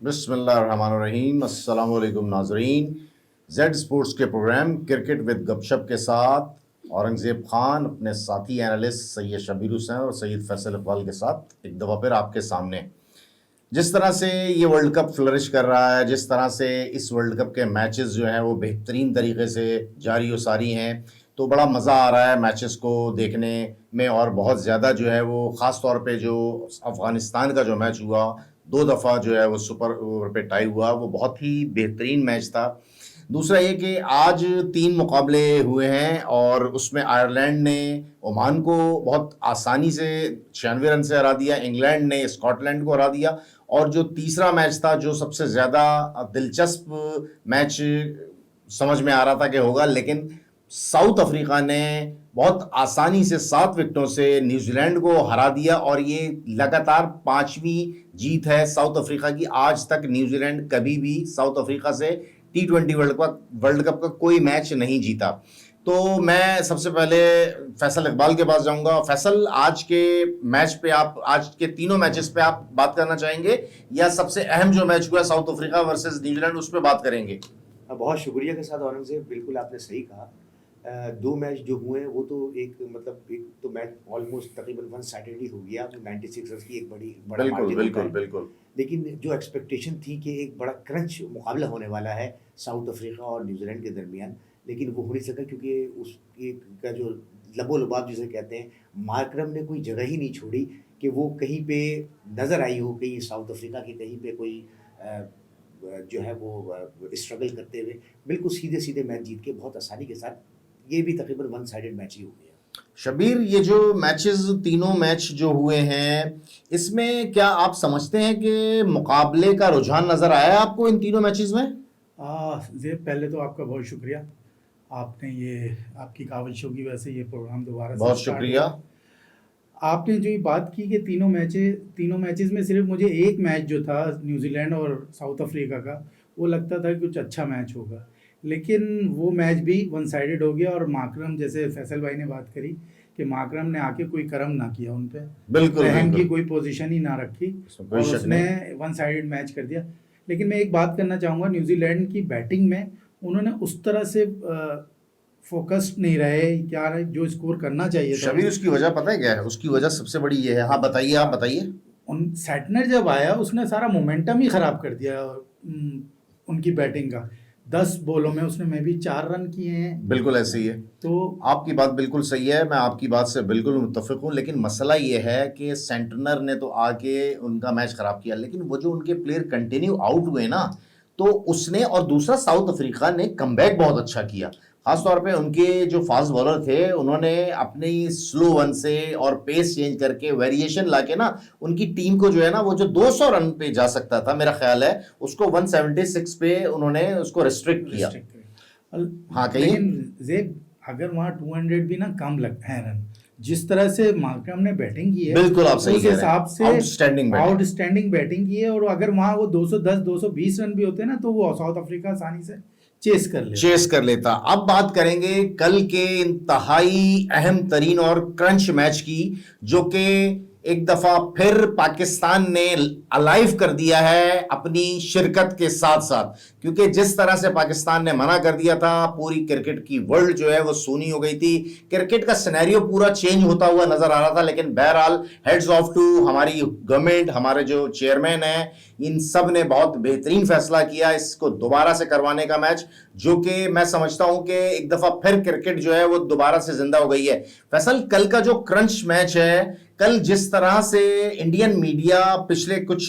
बिस्मिल्लाहिर्रहमानिर्रहीम। अस्सलाम वालेकुम नाजरीन। जेड स्पोर्ट्स के प्रोग्राम क्रिकेट विद गपशप के साथ औरंगज़ेब खान अपने साथी एनालिस्ट सैयद शबीर हुसैन और सैयद फैसल इकबाल के साथ एक दफ़ा फिर आपके सामने। जिस तरह से ये वर्ल्ड कप फ्लरिश कर रहा है, जिस तरह से इस वर्ल्ड कप के मैचेस जो हैं वो बेहतरीन तरीके से जारी व सारी हैं, तो बड़ा मज़ा आ रहा है मैचेस को देखने में। और बहुत ज़्यादा जो है वो ख़ास तौर पे जो अफ़गानिस्तान का जो मैच हुआ, 2 दफ़ा जो है वो सुपर ओवर पे टाई हुआ, वो बहुत ही बेहतरीन मैच था। दूसरा ये कि आज 3 मुकाबले हुए हैं और उसमें आयरलैंड ने ओमान को बहुत आसानी से 96 रन से हरा दिया, इंग्लैंड ने स्कॉटलैंड को हरा दिया। और जो तीसरा मैच था, जो सबसे ज़्यादा दिलचस्प मैच समझ में आ रहा था कि होगा, लेकिन साउथ अफ्रीका ने बहुत आसानी से 7 विकेटों से न्यूजीलैंड को हरा दिया और ये लगातार 5वीं जीत है साउथ अफ्रीका की। आज तक न्यूजीलैंड कभी भी साउथ अफ्रीका से T20 वर्ल्ड कप का कोई मैच नहीं जीता। तो मैं सबसे पहले फैसल इकबाल के पास जाऊंगा। फैसल, आज के मैच पे आप, आज के तीनों मैचेस पे आप बात करना चाहेंगे या सबसे अहम जो मैच हुआ साउथ अफ्रीका वर्सेस न्यूजीलैंड उस पर बात करेंगे? बहुत शुक्रिया के साथ औरंगज़ेब, बिल्कुल आपने सही कहा। 2 मैच जो हुए हैं वो तो एक तो मैच ऑलमोस्ट तकरीबन वन साइडेड ही हो गया। 96 रन की एक बड़ा बिल्कुल मार्जिन होता बिल्कुल है। बिल्कुल। लेकिन जो एक्सपेक्टेशन थी कि एक बड़ा क्रंच मुकाबला होने वाला है साउथ अफ्रीका और न्यूजीलैंड के दरमियान, लेकिन वो हो नहीं सका क्योंकि उस एक का जो लबो-लुबाब जिसे कहते हैं, मार्करम ने कोई जगह ही नहीं छोड़ी कि वो कहीं पे नज़र आई हो, कहीं साउथ अफ्रीका की कहीं पे कोई जो है वो स्ट्रगल करते हुए बिल्कुल सीधे-सीधे मैच जीत के बहुत आसानी के साथ ये भी तकरीबन वन साइडेड मैच ही हो गया। शबीर, ये जो मैचेस, तीनों मैच जो हुए हैं, इसमें क्या आप समझते हैं कि मुकाबले का रुझान नजर आया आपको इन तीनों मैचेस में? ज़ेब, पहले तो आपका बहुत शुक्रिया। आपने ये आपकी काविशों की वजह से ये प्रोग्राम दोबारा से बहुत स्टार्ट शुक्रिया। हुआ। आपने जो ये बात की कि तीनों मैचेस में सिर्फ मुझे एक मैच जो था न्यूजीलैंड और साउथ अफ्रीका का, वो लगता था कि कुछ अच्छा मैच होगा, लेकिन वो मैच भी वन साइडेड हो गया। और माकरम, जैसे फैसल भाई ने बात करी कि माकरम ने आके कोई करम ना किया उन पे, बिल्कुल रहम की बिल्कुल, कोई पोजीशन ही ना रखी इसमें कोई और शक उसने नहीं। वन साइडेड मैच कर दिया। लेकिन मैं एक बात करना चाहूँगा, न्यूजीलैंड की बैटिंग में उन्होंने उस तरह से फोकस्ड नहीं रहे, क्या रहे जो स्कोर करना चाहिए था शबीर, उसकी वजह पता है क्या है? उसकी वजह सबसे बड़ी ये है। हाँ बताइए, आप बताइए। उन सैटनर जब आया उसने सारा मोमेंटम ही खराब कर दिया उनकी बैटिंग का। 10 बॉलों में उसने मे भी 4 रन किए हैं। बिल्कुल ऐसे ही है। तो आपकी बात बिल्कुल सही है, मैं आपकी बात से बिल्कुल मुत्तफिक हूँ। लेकिन मसला ये है कि सेंटनर ने तो आके उनका मैच खराब किया, लेकिन वो जो उनके प्लेयर कंटिन्यू आउट हुए ना, तो उसने, और दूसरा साउथ अफ्रीका ने कमबैक बहुत अच्छा किया। खासतौर पे उनके जो फास्ट बॉलर थे, उन्होंने अपनी स्लो वन से और पेस चेंज करके वेरिएशन लाके ना उनकी टीम को जो है ना, वो जो 200 रन पे जा सकता था मेरा ख्याल है, उसको 176 पे उन्होंने उसको रिस्ट्रिक्ट किया। रिस्ट्रिक्ट करें। हाँ कहिए। लेकिन जेब, अगर वहाँ 200 भी ना कम लगते हैं रन, जिस तरह से मार्करम ने बैटिंग की है बिल्कुल आप सही उस कह रहे हिसाब हैं, से आउटस्टैंडिंग बैटिंग। आउटस्टैंडिंग बैटिंग की है। और अगर वहाँ वो 210 220 रन भी होते ना तो वो साउथ अफ्रीका आसानी से चेस कर लेता। अब बात करेंगे कल के इंतहाई अहम तरीन और क्रंच मैच की, जो कि एक दफा फिर पाकिस्तान ने अलाइव कर दिया है अपनी शिरकत के साथ साथ। क्योंकि जिस तरह से पाकिस्तान ने मना कर दिया था, पूरी क्रिकेट की वर्ल्ड जो है वो सूनी हो गई थी। क्रिकेट का सिनेरियो पूरा चेंज होता हुआ नजर आ रहा था। लेकिन बहरहाल हेड्स ऑफ टू हमारी गवर्नमेंट, हमारे जो चेयरमैन हैं, इन सब ने बहुत बेहतरीन फैसला किया इसको दोबारा से करवाने का मैच, जो कि मैं समझता हूं कि एक दफा फिर क्रिकेट जो है वो दोबारा से जिंदा हो गई है। फैसल, कल का जो क्रंच मैच है, कल जिस तरह से इंडियन मीडिया पिछले कुछ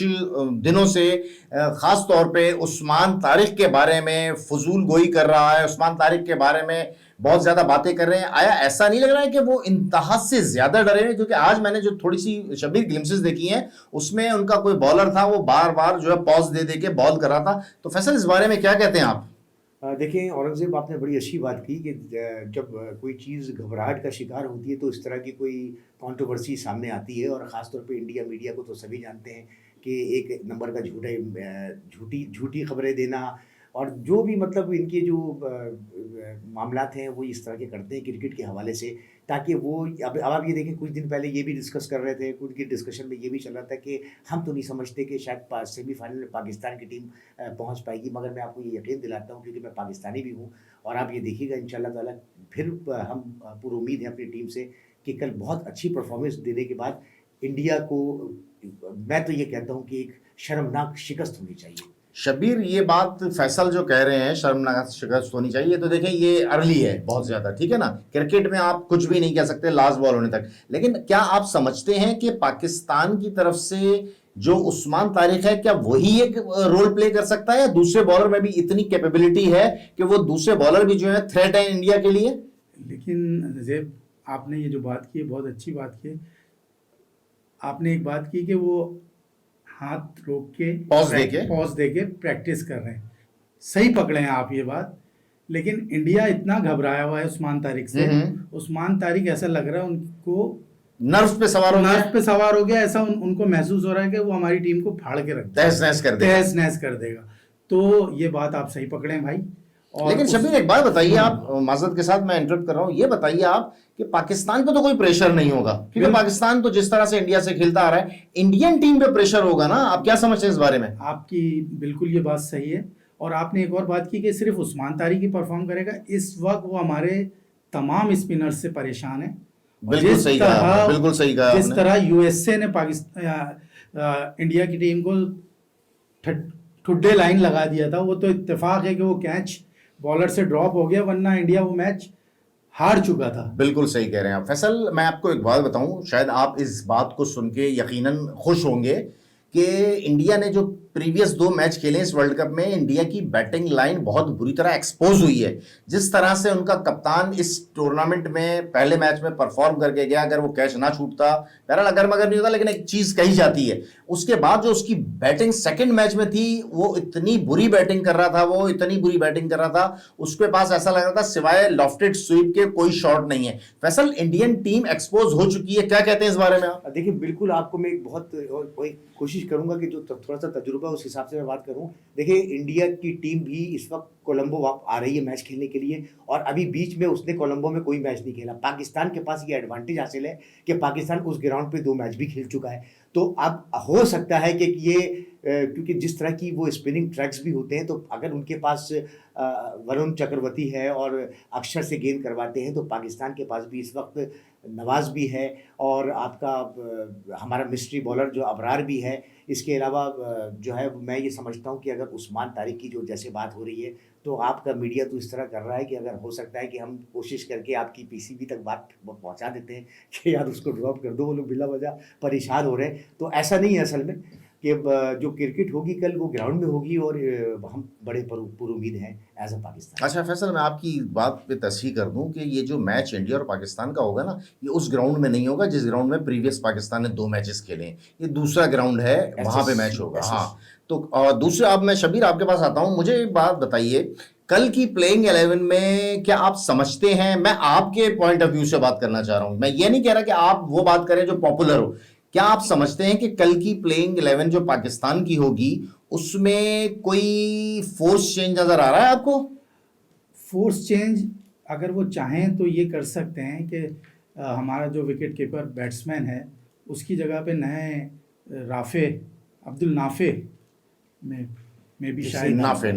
दिनों से खास तौर पे उस्मान तारिक के बारे में फजूल गोई कर रहा है, उस्मान तारिक के बारे में बहुत ज्यादा बातें कर रहे हैं, आया ऐसा नहीं लग रहा है कि वो इंतहा से ज्यादा डरे हैं? क्योंकि आज मैंने जो थोड़ी सी शबीर ग्लिम्सेस देखी हैं, उसमें उनका कोई बॉलर था, वो बार बार जो है पॉज दे दे के बॉल कर रहा था। तो फैसल, इस बारे में क्या कहते हैं आप? देखिए औरंगज़ेब, आपने बड़ी अच्छी बात की कि जब कोई चीज़ घबराहट का शिकार होती है तो इस तरह की कोई कंट्रोवर्सी सामने आती है। और ख़ास तौर पे इंडिया मीडिया को तो सभी जानते हैं कि एक नंबर का झूठी झूठी खबरें देना, और जो भी मतलब इनके जो मामलात हैं वो इस तरह के करते हैं क्रिकेट के हवाले से, ताकि वो अब आप ये देखें, कुछ दिन पहले ये भी डिस्कस कर रहे थे, कुछ के डिस्कशन में ये भी चल रहा था कि हम तो नहीं समझते कि शायद सेमीफाइनल में पाकिस्तान की टीम पहुंच पाएगी, मगर मैं आपको ये यकीन दिलाता हूं क्योंकि मैं पाकिस्तानी भी हूं, और आप ये देखिएगा इंशाल्लाह ताला फिर हम पूरी उम्मीद है अपनी टीम से कि कल बहुत अच्छी परफॉर्मेंस देने के बाद इंडिया को, मैं तो ये कहता हूँ कि एक शर्मनाक शिकस्त होनी चाहिए। शबीर, ये बात फैसल जो कह रहे हैं शर्मनाक शिकस्त होनी चाहिए, तो देखें ये अर्ली है बहुत ज्यादा, ठीक है ना। क्रिकेट में आप कुछ भी नहीं कह सकते लास्ट बॉल होने तक, लेकिन क्या आप समझते हैं कि पाकिस्तान की तरफ से जो उस्मान तारिक है, क्या वही एक रोल प्ले कर सकता है, या दूसरे बॉलर में भी इतनी कैपेबिलिटी है कि वो दूसरे बॉलर भी जो है थ्रेट है इंडिया के लिए? लेकिन ज़ेब, आपने ये जो बात की है बहुत अच्छी बात की है। आपने एक बात की कि वो हाथ रोक के पॉज दे के प्रैक्टिस कर रहे हैं, सही पकड़े हैं आप ये बात। लेकिन इंडिया इतना घबराया हुआ है उस्मान तारिक से, उस्मान तारिक ऐसा लग रहा है उनको नर्व पे सवार हो गया, ऐसा उनको महसूस हो रहा है कि वो हमारी टीम को फाड़ के रख तहस नहस कर देगा। तो ये बात आप सही पकड़े हैं भाई। लेकिन शबीर एक बात बताइए, आप माजरत के साथ मैं इंटरप्ट कर रहा हूँ, ये बताइए आप कि पाकिस्तान पे तो कोई प्रेशर नहीं होगा, क्योंकि पाकिस्तान तो जिस तरह से इंडिया से खेलता आ रहा है, इंडियन टीम पे प्रेशर होगा ना। आप क्या समझते हैं इस बारे में? आपकी बिल्कुल ये बात सही है। और आपने एक और बात की कि सिर्फ उस्मान तारिक ही परफॉर्म करेगा, इस वक्त वो हमारे तमाम स्पिनर्स से परेशान है। बिल्कुल सही कहा। जिस तरह यूएसए ने इंडिया की टीम को ठुड्डे लाइन लगा दिया था, वो तो इत्तेफाक है कि वो कैच बॉलर से ड्रॉप हो गया, वरना इंडिया वो मैच हार चुका था। बिल्कुल सही कह रहे हैं आप फैसल। मैं आपको एक बात बताऊं, शायद आप इस बात को सुन के यकीनन खुश होंगे कि इंडिया ने जो प्रीवियस 2 मैच खेले इस वर्ल्ड कप में, इंडिया की बैटिंग लाइन बहुत बुरी तरह एक्सपोज हुई है। जिस तरह से उनका कप्तान इस टूर्नामेंट में पहले मैच में परफॉर्म करके गया, अगर वो कैच ना छूटता, बहरहाल अगर मगर नहीं होता, लेकिन एक चीज कही जाती है, उसके बाद जो उसकी बैटिंग सेकंड मैच में थी, वो इतनी बुरी बैटिंग कर रहा था, उसके पास ऐसा लग रहा था सिवाय लॉफ्टेड स्वीप के कोई शॉट नहीं है। फैसल, इंडियन टीम एक्सपोज हो चुकी है, क्या कहते हैं इस बारे में आप? देखिए, बिल्कुल आपको मैं एक बहुत कोशिश करूंगा कि जो थोड़ा सा तजुर्बा उस हिसाब से मैं बात करूं। देखिए, इंडिया की टीम भी इस वक्त कोलंबो आ रही है मैच खेलने के लिए, और अभी बीच में उसने कोलंबो में कोई मैच नहीं खेला। पाकिस्तान के पास ये एडवांटेज हासिल है कि पाकिस्तान उस ग्राउंड पे 2 मैच भी खेल चुका है। तो अब हो सकता है कि ये क्योंकि जिस तरह की वो स्पिनिंग ट्रैक्स भी होते हैं, तो अगर उनके पास वरुण चक्रवर्ती है और अक्षर से गेंद करवाते हैं, तो पाकिस्तान के पास भी इस वक्त नवाज भी है, और आपका हमारा मिस्ट्री बॉलर जो अबरार भी है। इसके अलावा जो है, मैं ये समझता हूँ कि अगर उस्मान तारिक की जो जैसे बात हो रही है, तो आपका मीडिया तो इस तरह कर रहा है कि अगर हो सकता है कि हम कोशिश करके आपकी पीसीबी तक बात पहुंचा देते हैं कि यार उसको ड्रॉप कर दो, वो लोग बिला वजह परेशान हो रहे हैं। तो ऐसा नहीं है असल में, कि जो क्रिकेट होगी कल वो ग्राउंड में होगी, और हम बड़े पुर उम्मीद हैं एज अ पाकिस्तान। अच्छा फैसल, मैं आपकी बात पे तस्हीह कर दूं कि ये जो मैच इंडिया और पाकिस्तान का होगा ना, ये उस ग्राउंड में नहीं होगा जिस ग्राउंड में प्रीवियस पाकिस्तान ने 2 मैचेस खेले हैं। ये दूसरा ग्राउंड है, वहां पे मैच होगा। हाँ, तो दूसरे, अब मैं शबीर आपके पास आता हूं, मुझे एक बात बताइए, कल की प्लेइंग 11 में क्या आप समझते हैं, मैं आपके पॉइंट ऑफ व्यू से बात करना चाह रहा हूं, मैं ये नहीं कह रहा कि आप वो बात करें जो पॉपुलर हो, क्या आप समझते हैं कि कल की प्लेइंग 11 जो पाकिस्तान की होगी, उसमें कोई फोर्स चेंज नजर आ रहा है आपको? फोर्स चेंज अगर वो चाहें तो ये कर सकते हैं कि हमारा जो विकेट कीपर बैट्समैन है, उसकी जगह पे नए राफे अब्दुल नाफे में भी शायद नाफे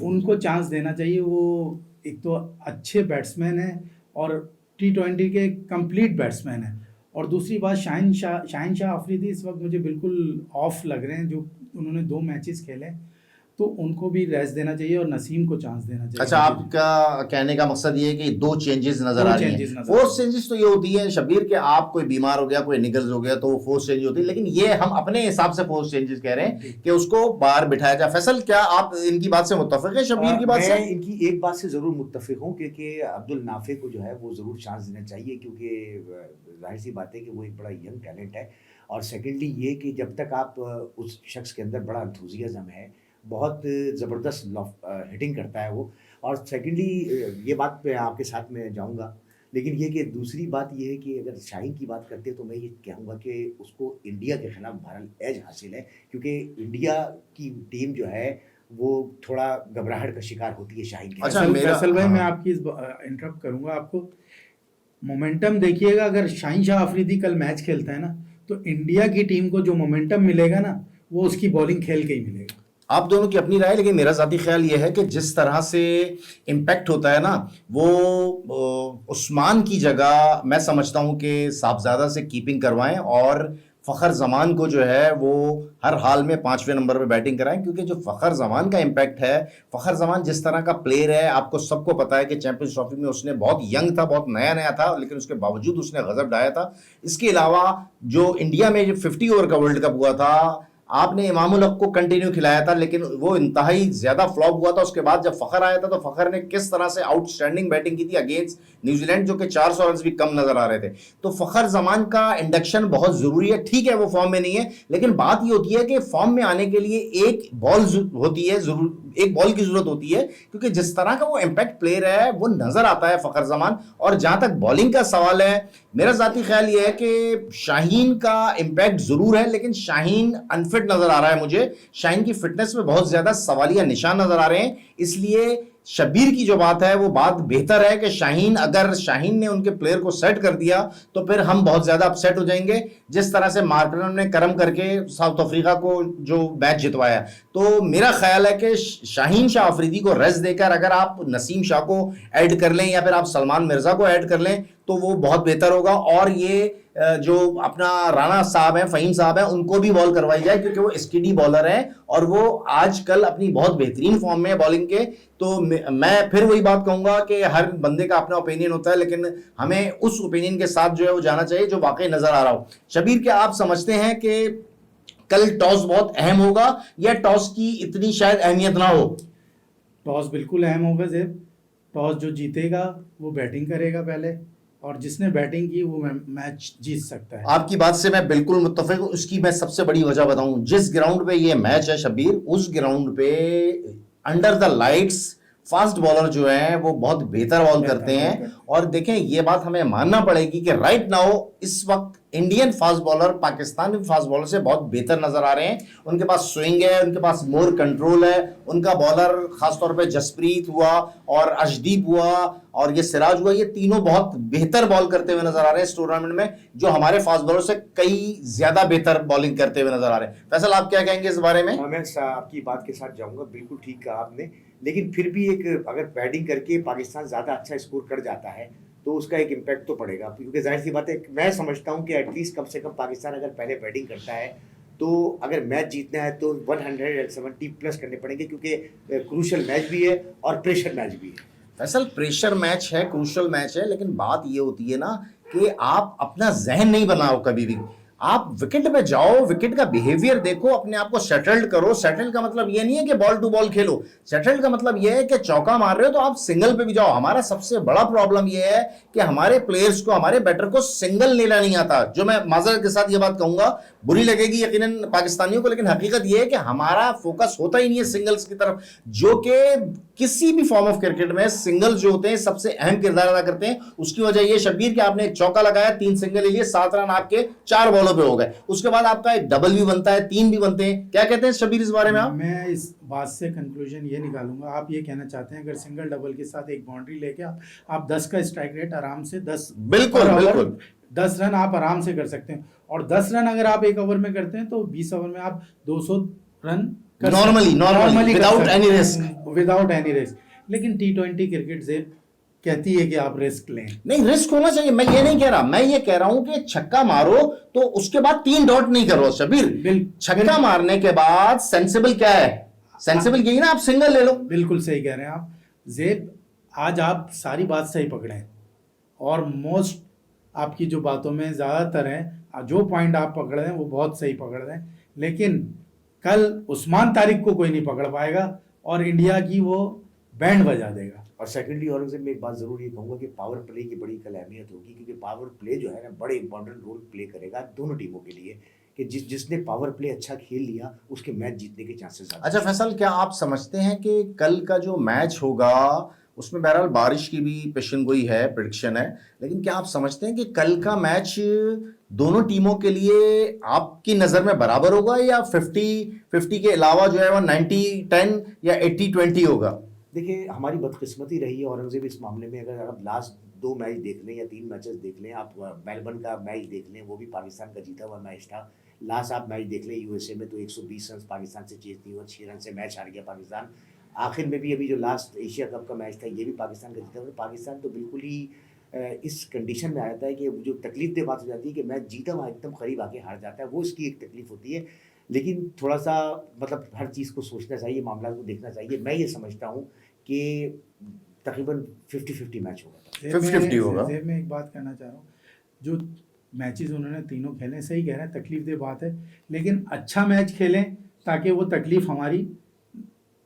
उनको चांस देना चाहिए। वो एक तो अच्छे बैट्समैन है और T20 के कंप्लीट बैट्समैन है, और दूसरी बात शाहीन शाह अफरीदी इस वक्त मुझे बिल्कुल ऑफ लग रहे हैं, जो उन्होंने 2 मैचेस खेले, तो उनको भी रेस्ट देना चाहिए और नसीम को चांस देना चाहिए। अच्छा, आपका कहने का मकसद ये है कि 2 चेंजेस नजर आ रही हैं। फोर्स चेंजेस तो ये होती है शबीर के, आप कोई बीमार हो गया, कोई निगल्स हो गया, तो वो फोर्स चेंज होती है, लेकिन ये हम अपने हिसाब से फोर्स चेंजेस कह रहे हैं कि उसको बाहर बिठाया जाए। फैसल, क्या आप इनकी बात से मुत्तफिक है, शबीर की बात से? मैं इनकी एक बात से जरूर मुत्तफिक हूँ, क्योंकि अब्दुल नाफे को जो है वो जरूर चांस देना चाहिए, क्योंकि जाहिर सी बात है कि वो एक बड़ा यंग टैलेंट है। और सेकेंडली ये कि जब तक आप उस शख्स के अंदर बड़ा एंथुजियाज्म है, बहुत ज़बरदस्त हिटिंग करता है वो। और सेकेंडली ये बात पे आपके साथ में जाऊंगा, लेकिन ये कि दूसरी बात ये है कि अगर शाहीन की बात करते हैं, तो मैं ये कहूँगा कि उसको इंडिया के खिलाफ बहरहाल एज हासिल है, क्योंकि इंडिया की टीम जो है वो थोड़ा घबराहट का शिकार होती है शाहीन के अच्छा, साथ। फैसल भाई, मैं हाँ। आपकी इंटरप्ट करूंगा आपको। मोमेंटम देखिएगा, अगर शाहीन शाह अफरीदी कल मैच खेलता है ना, तो इंडिया की टीम को जो मोमेंटम मिलेगा ना, वो उसकी बॉलिंग खेल के ही मिलेगा। आप दोनों की अपनी राय, लेकिन मेरा ज़ाती ख्याल ये है कि जिस तरह से इम्पैक्ट होता है ना, वो उस्मान की जगह मैं समझता हूँ कि साहबजादा से कीपिंग करवाएं और फ़खर जमान को जो है वो हर हाल में 5वें नंबर पे बैटिंग कराएं, क्योंकि जो फ़खर जमान का इम्पैक्ट है, फ़खर जमान जिस तरह का प्लेयर है, आपको सबको पता है कि चैंपियंस ट्रॉफी में उसने बहुत यंग था, बहुत नया नया था, लेकिन उसके बावजूद उसने गजब ढाया था। इसके अलावा जो इंडिया में जो 50 ओवर का वर्ल्ड कप हुआ था, आपने इमामुल हक को कंटिन्यू खिलाया था, लेकिन वो इंतहाई ज्यादा फ्लॉप हुआ था। उसके बाद जब फखर आया था तो फखर ने किस तरह से आउटस्टैंडिंग बैटिंग की थी अगेंस्ट न्यूजीलैंड, जो कि 400 रन भी कम नजर आ रहे थे। तो फखर जमान का इंडक्शन बहुत जरूरी है। ठीक है वो फॉर्म में नहीं है, लेकिन बात ये होती है कि फॉर्म में आने के लिए एक बॉल होती है, एक बॉल की जरूरत होती है, क्योंकि जिस तरह का वो इम्पैक्ट प्लेयर है वो नजर आता है फखर जमान। और जहां तक बॉलिंग का सवाल है, मेरा जाती ख्याल ये है कि शाहीन का इम्पैक्ट जरूर है, लेकिन शाहीन अनफिट नजर आ रहा है मुझे। शाहीन की फिटनेस में बहुत ज्यादा सवालिया निशान नजर आ रहे हैं। इसलिए शब्बीर की जो बात है वो बात बेहतर है कि अगर शाहीन ने उनके प्लेयर को सेट कर दिया तो फिर हम बहुत ज्यादा अपसेट हो जाएंगे, जिस तरह से मार्करम ने करम करके साउथ अफ्रीका को जो मैच जितवाया। तो मेरा ख्याल है कि शाहीन शाह अफरीदी को रेस्ट देकर अगर आप नसीम शाह को ऐड कर लें या फिर आप सलमान मिर्जा को ऐड कर लें तो वो बहुत बेहतर होगा। और ये जो अपना राणा साहब हैं, फ़हीम साहब हैं, उनको भी बॉल करवाई जाए, क्योंकि वो स्किडी बॉलर हैं और वो आजकल अपनी बहुत बेहतरीन फॉर्म में है बॉलिंग के। तो मैं फिर वही बात कहूंगा कि हर बंदे का अपना ओपिनियन होता है, लेकिन हमें उस ओपिनियन के साथ जो है वो जाना चाहिए जो वाकई नजर आ रहा हो। शबीर, क्या आप समझते हैं कि कल टॉस बहुत अहम होगा या टॉस की इतनी शायद अहमियत ना हो? टॉस बिल्कुल अहम होगा ज़ेब। टॉस जो जीतेगा वो बैटिंग करेगा पहले, और जिसने बैटिंग की वो मैच जीत सकता है। आपकी बात से मैं बिल्कुल मुत्तफिक हूं। उसकी मैं सबसे बड़ी वजह बताऊं, जिस ग्राउंड पे ये मैच है शबीर, उस ग्राउंड पे under the lights fast bowler जो हैं वो बहुत बेहतर बॉल करते हैं। और देखें, ये बात हमें मानना पड़ेगी कि राइट नाउ इस वक्त Indian fast bowler Pakistani fast bowler से बहुत बेहतर नजर आ रहे हैं। उनके पास स्विंग है, उनके पास मोर कंट्रोल है, उनका बॉलर खासतौर पे जसप्रीत हुआ और अर्शदीप हुआ और ये सिराज हुआ, ये तीनों बहुत बेहतर बॉल करते हुए नजर आ रहे हैं इस टूर्नामेंट में, जो हमारे फास्ट बॉलर से कई ज्यादा बेहतर बॉलिंग करते हुए नजर आ रहे हैं। फैसल, आप क्या कहेंगे इस बारे में? मैं आपकी बात के साथ जाऊंगा, बिल्कुल ठीक कहा आपने। लेकिन फिर भी एक अगर बैटिंग करके पाकिस्तान ज़्यादा अच्छा स्कोर कर जाता है तो उसका एक इम्पैक्ट तो पड़ेगा, क्योंकि जाहिर सी बात है, मैं समझता हूं कि एटलीस्ट कम से कम पाकिस्तान अगर पहले बैटिंग करता है तो अगर मैच जीतना है तो 170 प्लस करने पड़ेंगे, क्योंकि क्रूशल मैच भी है और प्रेशर मैच भी है। फैसल, प्रेशर मैच है, क्रूशल मैच है, लेकिन बात ये होती है ना कि आप अपना जहन नहीं बनाओ कभी भी। आप विकेट पे जाओ, विकेट का बिहेवियर देखो, अपने आप को सेटल्ड करो। सेटल का मतलब ये नहीं है कि ball to ball Khelo. Settle का मतलब ये है कि चौका मार रहे हो तो आप सिंगल पे भी जाओ। हमारा सबसे बड़ा प्रॉब्लम ये है कि हमारे प्लेयर्स को, हमारे बैटर को सिंगल लेना नहीं आता। जो मैं माजरत के साथ ये बात कहूंगा, बुरी लगेगी यकीनन पाकिस्तानियों को, लेकिन हकीकत ये है कि हमारा फोकस होता ही नहीं है सिंगल्स की तरफ, जो कि किसी भी फॉर्म ऑफ क्रिकेट में सिंगल्स जो होते हैं सबसे अहम किरदार अदा करते हैं। उसकी वजह ये शब्बीर कि आपने एक चौका लगाया, 3 सिंगल ले लिए, 7 रन आपके 4 बॉलों पे हो गए। उसके बाद आपका एक डबल भी बनता है, 3 भी बनते हैं। क्या कहते हैं शब्बीर इस बारे में आप? मैं इस बात से कंक्लूजन ये निकालूंगा, आप ये कहना चाहते हैं अगर सिंगल डबल के साथ एक बाउंड्री लेके आप 10 का स्ट्राइक रेट आराम से 10 बिल्कुल बिल्कुल 10 रन आप आराम से कर सकते हैं। और 10 रन अगर आप एक ओवर में करते हैं तो 20 ओवर में आप 200 run normally without any risk. Without any risk. लेकिन T20 क्रिकेट से कहती है कि आप रिस्क लें। नहीं, रिस्क होना चाहिए, मैं ये नहीं कह रहा। मैं ये कह रहा हूं कि छक्का मारो तो उसके बाद 3 डॉट नहीं करो शबीर। छक्का मारने के बाद सेंसिबल क्या है? सेंसिबल यही ना, आप सिंगल ले लो। बिल्कुल सही कह रहे हैं आप ज़ेब। आज आप सारी बात सही पकड़े हैं और मोस्ट आपकी जो बातों में ज़्यादातर हैं, जो पॉइंट आप पकड़ रहे हैं वो बहुत सही पकड़ रहे हैं। लेकिन कल उस्मान तारिक को कोई नहीं पकड़ पाएगा और इंडिया की वो बैंड बजा देगा। और सेकेंडली औरंगजेब में एक बात जरूर ये कहूंगा कि पावर प्ले की बड़ी कल अहमियत होगी, क्योंकि पावर प्ले जो है ना बड़े इंपॉर्टेंट रोल प्ले करेगा दोनों टीमों के लिए, कि जिसने पावर प्ले अच्छा खेल लिया उसके मैच जीतने के चांसेस ज़्यादा। अच्छा फैसल, क्या आप समझते हैं कि कल का जो मैच होगा उसमें बहरहाल बारिश की भी पेशन गोई है, प्रेडिक्शन है, लेकिन क्या आप समझते हैं कि कल का मैच दोनों टीमों के लिए आपकी नज़र में बराबर होगा या 50-50 के अलावा जो है वो 90-10 या 80-20 होगा? देखिए, हमारी बदकिस्मती रही है औरंगज़ेब इस मामले में। अगर आप लास्ट 2 मैच देख लें या 3 मैचेस देख लें, आप मेलबर्न का मैच देख लें, वो भी पाकिस्तान का जीता हुआ मैच था। लास्ट आप मैच देख लें यूएसए में, तो 120 रन पाकिस्तान से चेज़ नहीं हुआ, 6 रन से मैच हार गया पाकिस्तान। आखिर में भी अभी जो लास्ट एशिया कप का मैच था, ये भी पाकिस्तान का जीता हुआ। पाकिस्तान तो बिल्कुल ही इस कंडीशन में आ जाता है कि जो तकलीफ दे बात हो जाती है कि मैच जीता हुआ एकदम करीब आके हार जाता है, वो इसकी एक तकलीफ होती है। लेकिन थोड़ा सा मतलब हर चीज़ को सोचना चाहिए, मामला को देखना चाहिए। मैं ये समझता हूँ कि तकरीबन 50-50 मैच होगा। 50-50 होगा। ज़ेब में एक बात कहना चाह रहा हूँ, जो मैचेस उन्होंने तीनों खेले, सही कह रहे हैं, तकलीफ दे बात है, लेकिन अच्छा मैच खेलें ताकि वो तकलीफ हमारी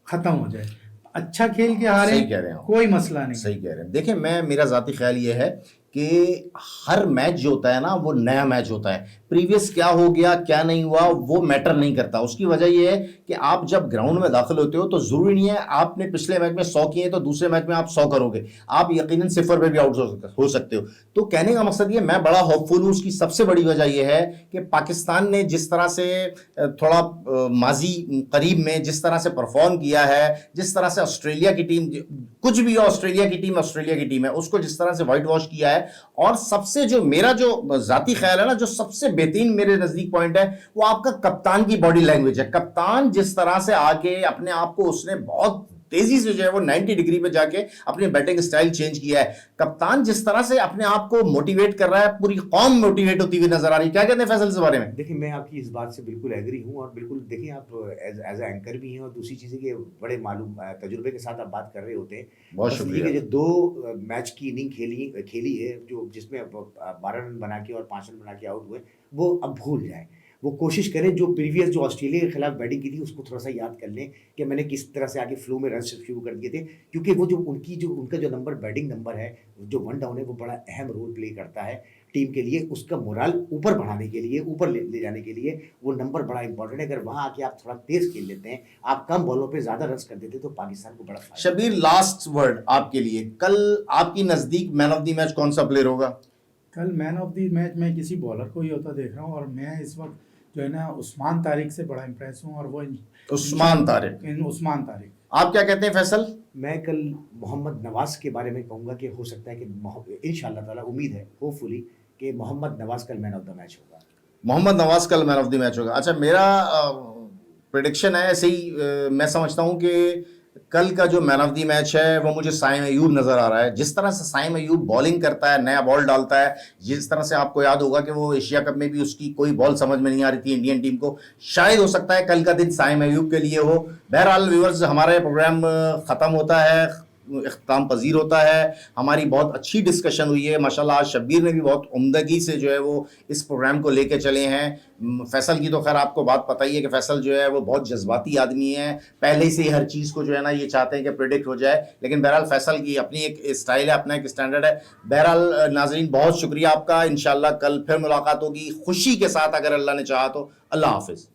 ख़त्म हो जाए। अच्छा खेल के हारे, सही कह रहे हैं आप। कोई मसला नहीं। सही कह रहे हैं। देखिए, मेरा ज़ाती ख्याल ये है कि हर मैच जो होता है ना, वो नया मैच होता है। प्रीवियस क्या हो गया क्या नहीं हुआ वो मैटर नहीं करता। उसकी वजह ये है कि आप जब ग्राउंड में दाखिल होते हो तो ज़रूरी नहीं है आपने पिछले मैच में 100 किए तो दूसरे मैच में आप 100 करोगे, आप यकीनन 0 पे भी आउट हो सकते हो। तो कहने का मकसद ये, मैं बड़ा होपफुल हूँ। उसकी सबसे बड़ी वजह यह है कि पाकिस्तान ने जिस तरह से थोड़ा माजी करीब में जिस तरह से परफॉर्म किया है, जिस तरह से ऑस्ट्रेलिया की टीम, कुछ भी हो, ऑस्ट्रेलिया की टीम है, उसको जिस तरह से वाइट वॉश किया है। और सबसे जो मेरा जो जाती ख्याल है ना, जो सबसे बेहतरीन मेरे नजदीक पॉइंट है, वो आपका कप्तान की बॉडी लैंग्वेज है। कप्तान जिस तरह से आके अपने आप को उसने बहुत तेजी से जो है वो 90 डिग्री पे जाके अपनी बैटिंग स्टाइल चेंज किया है। कप्तान जिस तरह से अपने आप को मोटिवेट कर रहा है, पूरी कौम मोटिवेट होती हुई नजर आ रही है। क्या कहते हैं फैसल इस बारे में? देखिए, मैं आपकी इस बात से बिल्कुल एग्री हूँ। और बिल्कुल देखिए, आप एज एंकर भी हैं और दूसरी चीज़ें कि बड़े मालूम तजुर्बे के साथ आप बात कर रहे होते हैं। बहुत बस ये शुक्रिया। कि जो 2 मैच की इनिंग खेली है, जो जिसमें 12 रन बना के और 5 रन बना के आउट हुए, वो अब भूल जाएं। वो कोशिश करें जो प्रीवियस जो ऑस्ट्रेलिया के खिलाफ बैटिंग की थी उसको थोड़ा सा याद कर लें कि मैंने किस तरह से आगे फ्लो में रन शुरू कर दिए थे। क्योंकि वो जो उनका जो नंबर, बैटिंग नंबर है, जो 1 डाउन है, वो बड़ा अहम रोल प्ले करता है टीम के लिए। उसका मोराल ऊपर बढ़ाने के लिए, ऊपर ले जाने के लिए वो नंबर बड़ा इंपॉर्टेंट है। अगर वहाँ आके आप थोड़ा तेज खेल लेते हैं, आप कम बॉलों पे ज़्यादा रन कर देते तो पाकिस्तान को बड़ा फायदा। शबीर, लास्ट वर्ड आपके लिए। कल आपकी नजदीक मैन ऑफ द मैच कौन सा प्लेयर होगा? कल मैन ऑफ द मैच मैं किसी बॉलर को ही होता देख रहा हूँ, और मैं इस वक्त जो है ना उस्मान तारिक से बड़ा इंप्रेस हूँ। और वो उस्मान तारिक। उस्मान तारिक। आप क्या कहते हैं फैसल? मैं कल मोहम्मद नवाज के बारे में कहूँगा कि हो सकता है कि इंशाअल्लाह ताला, उम्मीद है, होपफुली, कि मोहम्मद नवाज कल मैन ऑफ द मैच होगा। मोहम्मद नवाज कल मैन ऑफ द मैच होगा। अच्छा, मेरा प्रेडिक्शन है ऐसे ही। मैं समझता हूँ कि कल का जो मैन ऑफ द मैच है वो मुझे साइम अयूब नज़र आ रहा है। जिस तरह से साइम अयूब बॉलिंग करता है, नया बॉल डालता है, जिस तरह से आपको याद होगा कि वो एशिया कप में भी उसकी कोई बॉल समझ में नहीं आ रही थी इंडियन टीम को, शायद हो सकता है कल का दिन साइम अयूब के लिए हो। बहरहाल व्यूअर्स, हमारे प्रोग्राम ख़त्म होता है, इख्तिताम पजीर होता है। हमारी बहुत अच्छी डिस्कशन हुई है माशाल्लाह। आज शब्बीर ने भी बहुत उम्दगी से जो है वो इस प्रोग्राम को लेके चले हैं। फैसल की तो खैर आपको बात पता ही है कि फैसल जो है वो बहुत जज्बाती आदमी है, पहले ही से ही हर चीज़ को जो है ना ये चाहते हैं कि प्रेडिक्ट हो जाए। लेकिन बहरहाल फैसल की अपनी एक स्टाइल है, अपना एक स्टैंडर्ड है। बहरहाल नाजरीन, बहुत शुक्रिया आपका। इंशाल्लाह कल फिर मुलाकात होगी खुशी के साथ, अगर अल्लाह ने चाहा तो। अल्लाह हाफिज़।